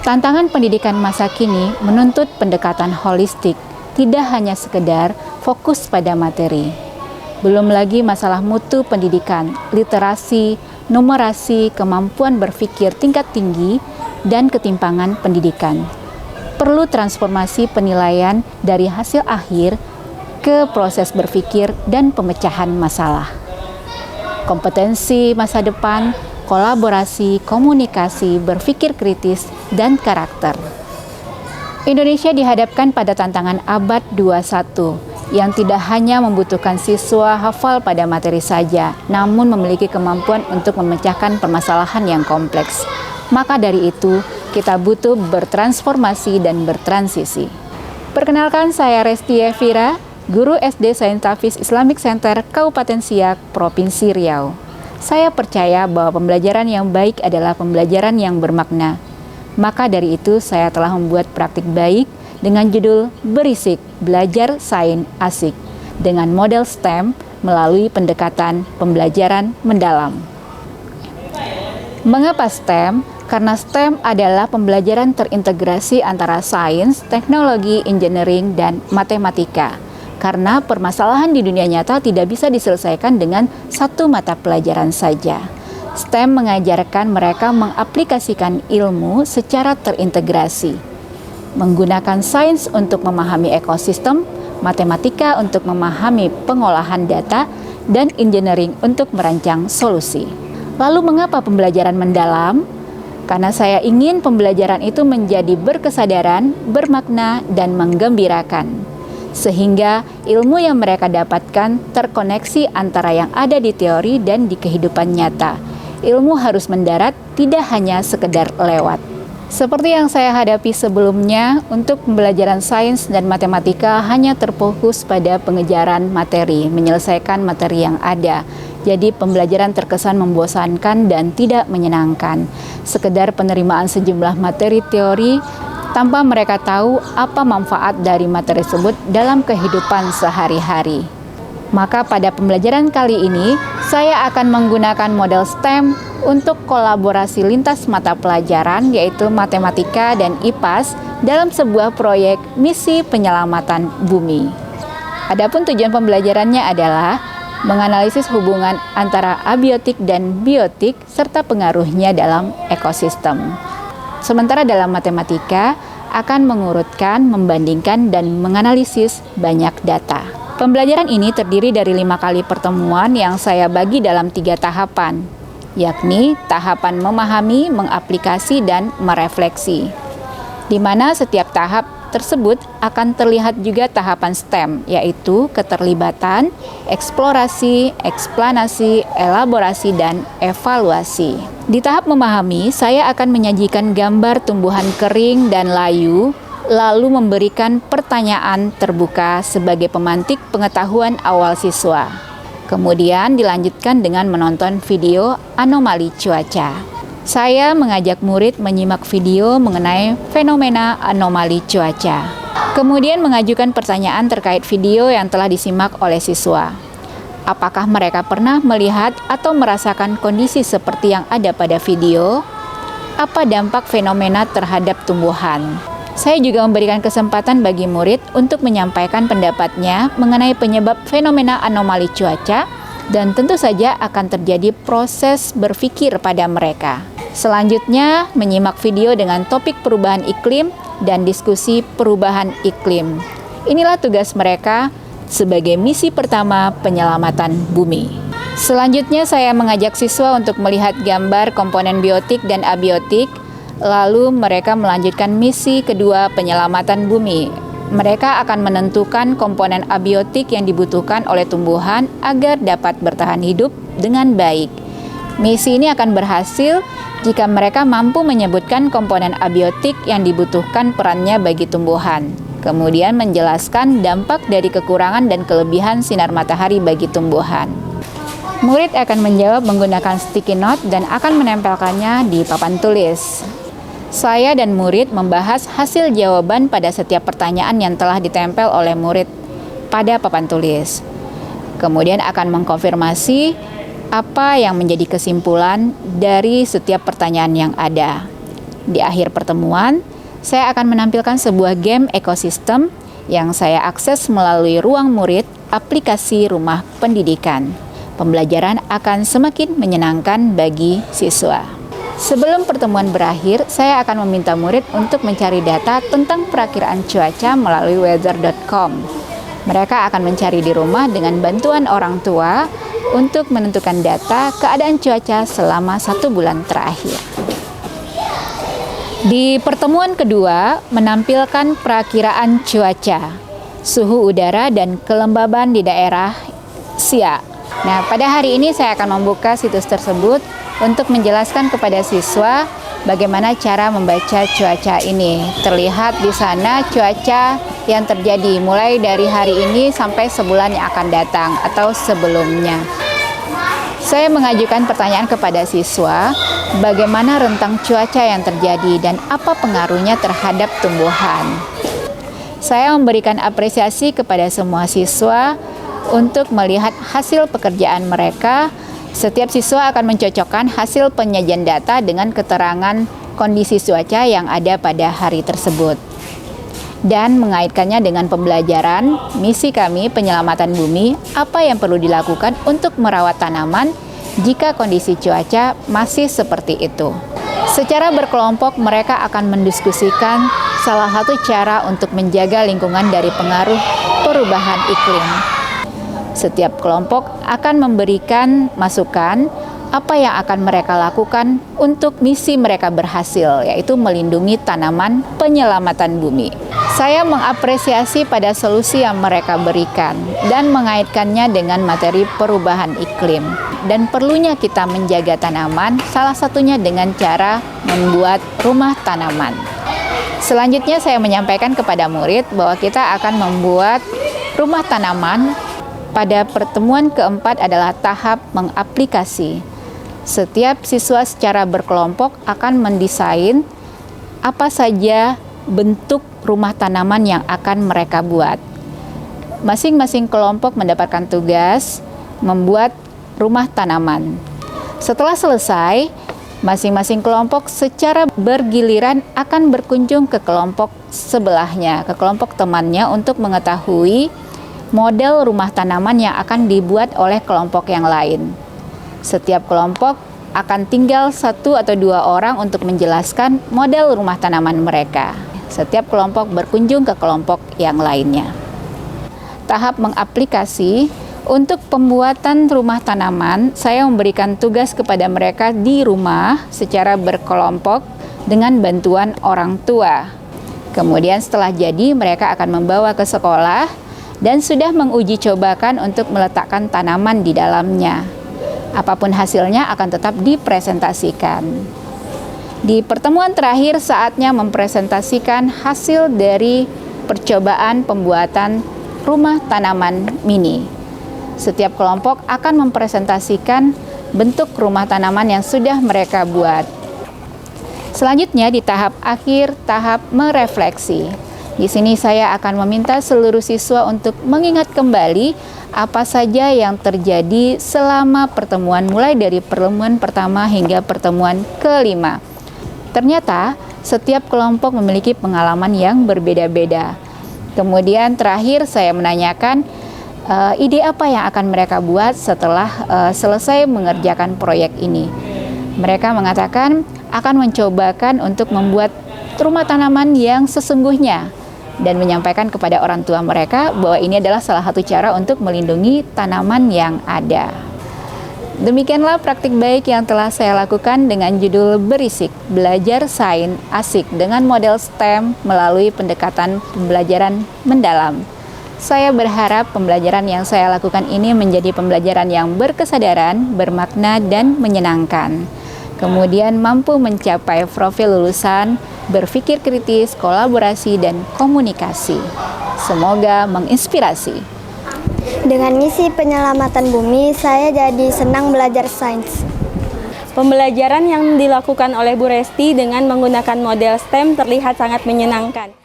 Tantangan pendidikan masa kini menuntut pendekatan holistik, tidak hanya sekedar fokus pada materi. Belum lagi masalah mutu pendidikan, literasi, numerasi, kemampuan berpikir tingkat tinggi, dan ketimpangan pendidikan. Perlu transformasi penilaian dari hasil akhir ke proses berpikir dan pemecahan masalah. Kompetensi masa depan, kolaborasi, komunikasi, berpikir kritis, dan karakter. Indonesia dihadapkan pada tantangan abad 21 yang tidak hanya membutuhkan siswa hafal pada materi saja, namun memiliki kemampuan untuk memecahkan permasalahan yang kompleks. Maka dari itu, kita butuh bertransformasi dan bertransisi. Perkenalkan, saya Resti Evira, Guru SD Sains Hafiz Islamic Center Kabupaten Siak, Provinsi Riau. Saya percaya bahwa pembelajaran yang baik adalah pembelajaran yang bermakna. Maka dari itu saya telah membuat praktik baik dengan judul Berisik, Belajar Sains Asik dengan model STEM melalui pendekatan pembelajaran mendalam. Mengapa STEM? Karena STEM adalah pembelajaran terintegrasi antara sains, teknologi, engineering, dan matematika. Karena permasalahan di dunia nyata tidak bisa diselesaikan dengan satu mata pelajaran saja. STEM mengajarkan mereka mengaplikasikan ilmu secara terintegrasi, menggunakan sains untuk memahami ekosistem, matematika untuk memahami pengolahan data, dan engineering untuk merancang solusi. Lalu mengapa pembelajaran mendalam? Karena saya ingin pembelajaran itu menjadi berkesadaran, bermakna, dan menggembirakan. Sehingga ilmu yang mereka dapatkan terkoneksi antara yang ada di teori dan di kehidupan nyata. Ilmu harus mendarat, tidak hanya sekedar lewat. Seperti yang saya hadapi sebelumnya, untuk pembelajaran sains dan matematika hanya terfokus pada pengejaran materi, menyelesaikan materi yang ada. Jadi pembelajaran terkesan membosankan dan tidak menyenangkan. Sekedar penerimaan sejumlah materi teori, tanpa mereka tahu apa manfaat dari materi tersebut dalam kehidupan sehari-hari. Maka pada pembelajaran kali ini, saya akan menggunakan model STEM untuk kolaborasi lintas mata pelajaran, yaitu matematika dan IPAS, dalam sebuah proyek misi penyelamatan bumi. Adapun tujuan pembelajarannya adalah menganalisis hubungan antara abiotik dan biotik, serta pengaruhnya dalam ekosistem. Sementara dalam matematika akan mengurutkan, membandingkan, dan menganalisis banyak data. Pembelajaran ini terdiri dari 5 kali pertemuan yang saya bagi dalam 3 tahapan, yakni tahapan memahami, mengaplikasi, dan merefleksi. Di mana setiap tahap tersebut akan terlihat juga tahapan STEM, yaitu keterlibatan, eksplorasi, eksplanasi, elaborasi, dan evaluasi. Di tahap memahami, saya akan menyajikan gambar tumbuhan kering dan layu, lalu memberikan pertanyaan terbuka sebagai pemantik pengetahuan awal siswa. Kemudian dilanjutkan dengan menonton video anomali cuaca. Saya mengajak murid menyimak video mengenai fenomena anomali cuaca. Kemudian mengajukan pertanyaan terkait video yang telah disimak oleh siswa. Apakah mereka pernah melihat atau merasakan kondisi seperti yang ada pada video? Apa dampak fenomena terhadap tumbuhan? Saya juga memberikan kesempatan bagi murid untuk menyampaikan pendapatnya mengenai penyebab fenomena anomali cuaca, dan tentu saja akan terjadi proses berpikir pada mereka. Selanjutnya, menyimak video dengan topik perubahan iklim dan diskusi perubahan iklim. Inilah tugas mereka sebagai misi pertama penyelamatan bumi. Selanjutnya, saya mengajak siswa untuk melihat gambar komponen biotik dan abiotik, lalu mereka melanjutkan misi kedua penyelamatan bumi. Mereka akan menentukan komponen abiotik yang dibutuhkan oleh tumbuhan agar dapat bertahan hidup dengan baik. Misi ini akan berhasil jika mereka mampu menyebutkan komponen abiotik yang dibutuhkan perannya bagi tumbuhan. Kemudian menjelaskan dampak dari kekurangan dan kelebihan sinar matahari bagi tumbuhan. Murid akan menjawab menggunakan sticky note dan akan menempelkannya di papan tulis. Saya dan murid membahas hasil jawaban pada setiap pertanyaan yang telah ditempel oleh murid pada papan tulis. Kemudian akan mengkonfirmasi apa yang menjadi kesimpulan dari setiap pertanyaan yang ada. Di akhir pertemuan, saya akan menampilkan sebuah game ekosistem yang saya akses melalui ruang murid aplikasi Rumah Pendidikan. Pembelajaran akan semakin menyenangkan bagi siswa. Sebelum pertemuan berakhir, saya akan meminta murid untuk mencari data tentang perakiraan cuaca melalui weather.com. Mereka akan mencari di rumah dengan bantuan orang tua untuk menentukan data keadaan cuaca selama 1 bulan terakhir. Di pertemuan kedua, menampilkan perakiraan cuaca, suhu udara, dan kelembaban di daerah SIA. Nah, pada hari ini saya akan membuka situs tersebut untuk menjelaskan kepada siswa bagaimana cara membaca cuaca ini. Terlihat di sana cuaca yang terjadi mulai dari hari ini sampai sebulan yang akan datang atau sebelumnya. Saya mengajukan pertanyaan kepada siswa, bagaimana rentang cuaca yang terjadi dan apa pengaruhnya terhadap tumbuhan. Saya memberikan apresiasi kepada semua siswa untuk melihat hasil pekerjaan mereka. Setiap siswa akan mencocokkan hasil penyajian data dengan keterangan kondisi cuaca yang ada pada hari tersebut dan mengaitkannya dengan pembelajaran misi kami penyelamatan bumi, apa yang perlu dilakukan untuk merawat tanaman jika kondisi cuaca masih seperti itu. Secara berkelompok mereka akan mendiskusikan salah satu cara untuk menjaga lingkungan dari pengaruh perubahan iklim. Setiap kelompok akan memberikan masukan apa yang akan mereka lakukan untuk misi mereka berhasil, yaitu melindungi tanaman penyelamatan bumi. Saya mengapresiasi pada solusi yang mereka berikan dan mengaitkannya dengan materi perubahan iklim. Dan perlunya kita menjaga tanaman, salah satunya dengan cara membuat rumah tanaman. Selanjutnya saya menyampaikan kepada murid bahwa kita akan membuat rumah tanaman. Pada pertemuan keempat adalah tahap mengaplikasi. Setiap siswa secara berkelompok akan mendesain apa saja bentuk rumah tanaman yang akan mereka buat. Masing-masing kelompok mendapatkan tugas membuat rumah tanaman. Setelah selesai, masing-masing kelompok secara bergiliran akan berkunjung ke kelompok sebelahnya, ke kelompok temannya untuk mengetahui model rumah tanaman yang akan dibuat oleh kelompok yang lain. Setiap kelompok akan tinggal 1 atau 2 orang untuk menjelaskan model rumah tanaman mereka. Setiap kelompok berkunjung ke kelompok yang lainnya. Tahap mengaplikasi, untuk pembuatan rumah tanaman, saya memberikan tugas kepada mereka di rumah secara berkelompok dengan bantuan orang tua. Kemudian setelah jadi, mereka akan membawa ke sekolah dan sudah menguji cobakan untuk meletakkan tanaman di dalamnya. Apapun hasilnya akan tetap dipresentasikan. Di pertemuan terakhir saatnya mempresentasikan hasil dari percobaan pembuatan rumah tanaman mini. Setiap kelompok akan mempresentasikan bentuk rumah tanaman yang sudah mereka buat. Selanjutnya di tahap akhir, tahap merefleksi. Di sini saya akan meminta seluruh siswa untuk mengingat kembali apa saja yang terjadi selama pertemuan mulai dari pertemuan pertama hingga pertemuan kelima. Ternyata setiap kelompok memiliki pengalaman yang berbeda-beda. Kemudian terakhir saya menanyakan ide apa yang akan mereka buat setelah selesai mengerjakan proyek ini. Mereka mengatakan akan mencobakan untuk membuat rumah tanaman yang sesungguhnya dan menyampaikan kepada orang tua mereka bahwa ini adalah salah satu cara untuk melindungi tanaman yang ada. Demikianlah praktik baik yang telah saya lakukan dengan judul berisik, belajar sains asik dengan model STEM melalui pendekatan pembelajaran mendalam. Saya berharap pembelajaran yang saya lakukan ini menjadi pembelajaran yang berkesadaran, bermakna, dan menyenangkan. Kemudian mampu mencapai profil lulusan, berpikir kritis, kolaborasi, dan komunikasi. Semoga menginspirasi. Dengan misi penyelamatan bumi, saya jadi senang belajar sains. Pembelajaran yang dilakukan oleh Bu Resti dengan menggunakan model STEM terlihat sangat menyenangkan.